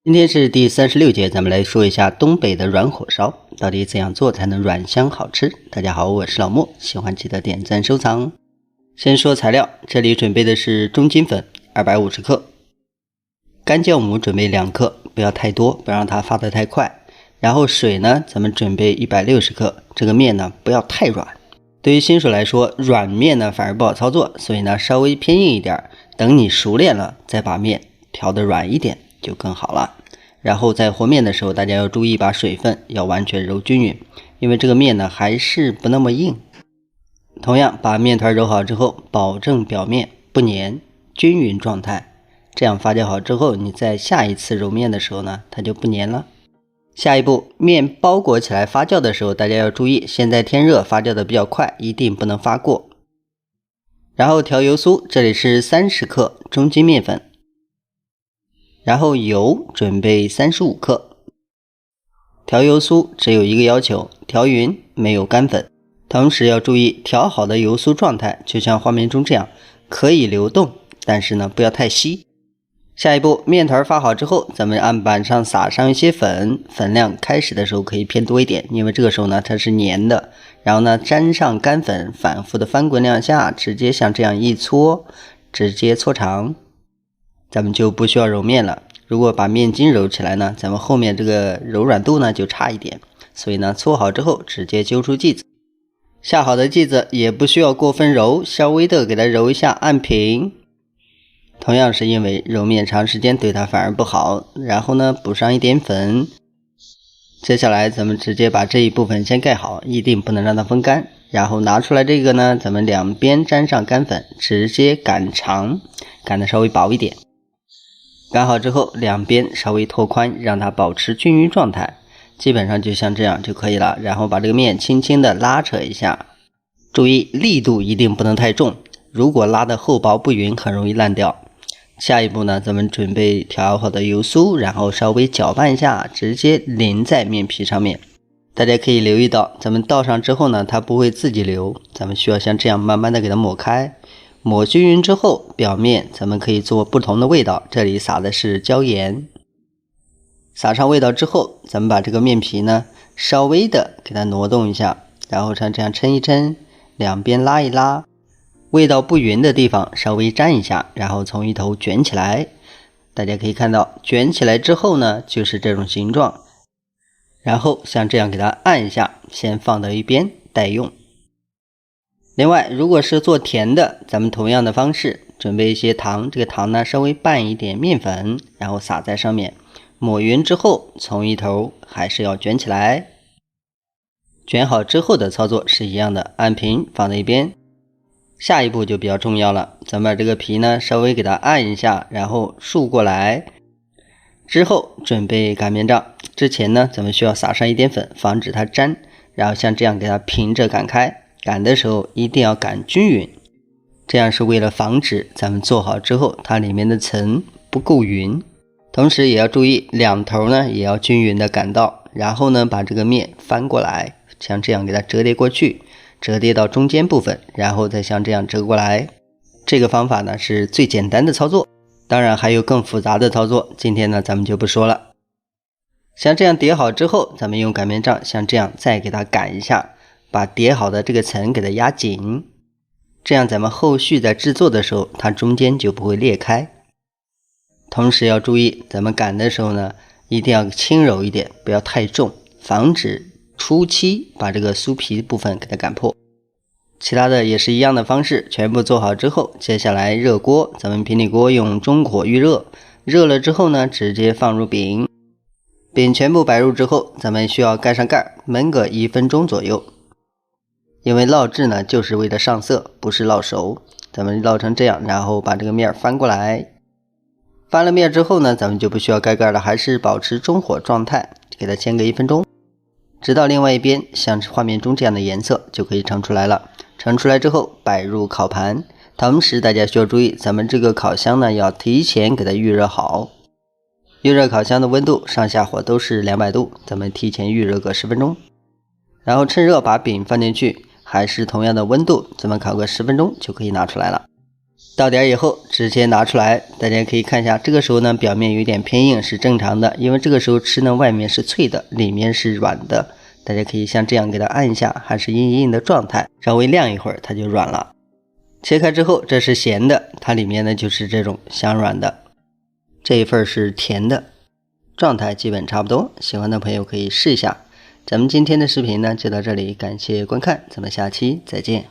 今天是第36節，咱們來說一下東北的軟火燒到底怎樣做才能軟香好吃。大家好，我是老莫，喜歡記得點讚收藏。先說材料，這裡準備的是中筋粉250克，乾酵母準備2克，不要太多，不要讓它发得太快。然后水呢，咱們準備160克，這個麵呢不要太軟。對於新手來說，軟麵呢反而不好操作，所以呢稍微偏硬一點，等你熟練了再把麵調得軟一點就更好了。然後在和面的時候，大家要注意把水分要完全揉均匀，因為这個面呢還是不那麼硬。同樣把面團揉好之後，保證表面不粘均匀狀態，這樣發酵好之後，你在下一次揉面的時候呢，它就不粘了。下一步，面包裹起來發酵的時候，大家要注意，现在天熱，發酵的比較快，一定不能發過。然後調油酥，這裡是30克中筋麵粉。然後油準備35克，調油酥只有一個要求，調勻沒有乾粉。同時要注意調好的油酥狀態，就像畫面中這樣，可以流動，但是呢不要太稀。下一步，面團發好之後，咱們案板上撒上一些粉，粉量開始的時候可以偏多一點，因為這個時候呢它是粘的。然後呢沾上乾粉，反復的翻滾2下，直接像這樣一搓，直接搓長。咱們就不需要揉面了。如果把面筋揉起來呢，咱们後面這個柔軟度呢就差一點，所以呢搓好之後直接揪出劑子。下好的劑子也不需要過分揉，稍微的給它揉一下，按平。同樣是因為揉面長時間對它反而不好，然後呢補上一點粉。接下來咱們直接把這一部分先蓋好，一定不能讓它風乾。然後拿出來這個呢，咱們兩邊沾上乾粉，直接擀長，擀得稍微薄一點。擀好之後，兩邊稍微拓寬，讓它保持均匀狀態，基本上就像這樣就可以了。然後把這個面輕輕的拉扯一下，注意力度一定不能太重，如果拉得厚薄不勻，很容易爛掉。下一步呢，咱們準備調好的油酥，然後稍微攪拌一下，直接淋在面皮上面。大家可以留意到，咱們倒上之後呢，它不會自己流，咱們需要像這樣慢慢的給它抹開。抹均匀之後，表面咱們可以做不同的味道，這裡撒的是椒鹽。撒上味道之後，咱們把這個面皮呢稍微的給它挪動一下，然後像這樣抻一抻，兩邊拉一拉，味道不勻的地方稍微沾一下，然後從一頭捲起來。大家可以看到捲起來之後呢就是這種形狀，然後像這樣給它按一下，先放到一邊待用。另外，如果是做甜的，咱們同樣的方式，準備一些糖，這個糖呢稍微拌一點麵粉，然後撒在上面，抹匀之後，從一頭還是要捲起來。捲好之後的操作是一樣的，按平放在一邊。下一步就比較重要了，咱們把這個皮呢稍微給它按一下，然後豎過來。之後準備擀面杖，之前呢咱們需要撒上一點粉，防止它粘，然後像這樣給它平着擀開。擀的時候一定要擀均匀，這樣是為了防止咱們做好之後它裡面的層不夠匀。同時也要注意兩頭呢也要均匀的擀到，然後呢把這個面翻過來，像這樣給它折疊過去，折疊到中間部分，然後再像這樣折過來。這個方法呢是最簡單的操作，當然還有更複雜的操作，今天呢咱們就不說了。像這樣疊好之後，咱們用擀面杖像這樣再給它擀一下，把疊好的這個層給它壓緊，這樣咱們後續在制作的時候，它中間就不會裂開。同時要注意，咱們擀的時候呢，一定要輕柔一點，不要太重，防止初期把這個酥皮部分給它擀破。其他的也是一樣的方式，全部做好之後，接下來熱鍋，咱們平底鍋用中火預熱，熱了之後呢，直接放入餅，餅全部擺入之後，咱們需要蓋上蓋，燜個1分鐘左右。因為烙制呢就是為了上色，不是烙熟。咱們烙成這樣，然後把這個面翻過來。翻了面之後呢，咱們就不需要蓋蓋了，還是保持中火狀態，給它煎個1分鐘，直到另外一邊像畫面中這樣的顏色就可以盛出來了。盛出來之後擺入烤盤，同時大家需要注意，咱們這個烤箱呢要提前給它預熱好。預熱烤箱的溫度上下火都是200度，咱們提前預熱個10分鐘，然後趁熱把餅放進去。還是同樣的溫度，咱們烤個10分鐘就可以拿出來了。到点以後直接拿出来，大家可以看一下，这個時候呢表面有點偏硬是正常的，因為這個時候吃呢外面是脆的，裡面是軟的。大家可以像這樣給它按一下，還是硬硬的狀態，稍微晾一會兒它就軟了。切開之後，這是鹹的，它裡面呢就是這種香軟的。這一份是甜的，狀態基本差不多，喜歡的朋友可以試一下。咱們今天的視頻呢就到這裡，感謝觀看，咱們下期再見。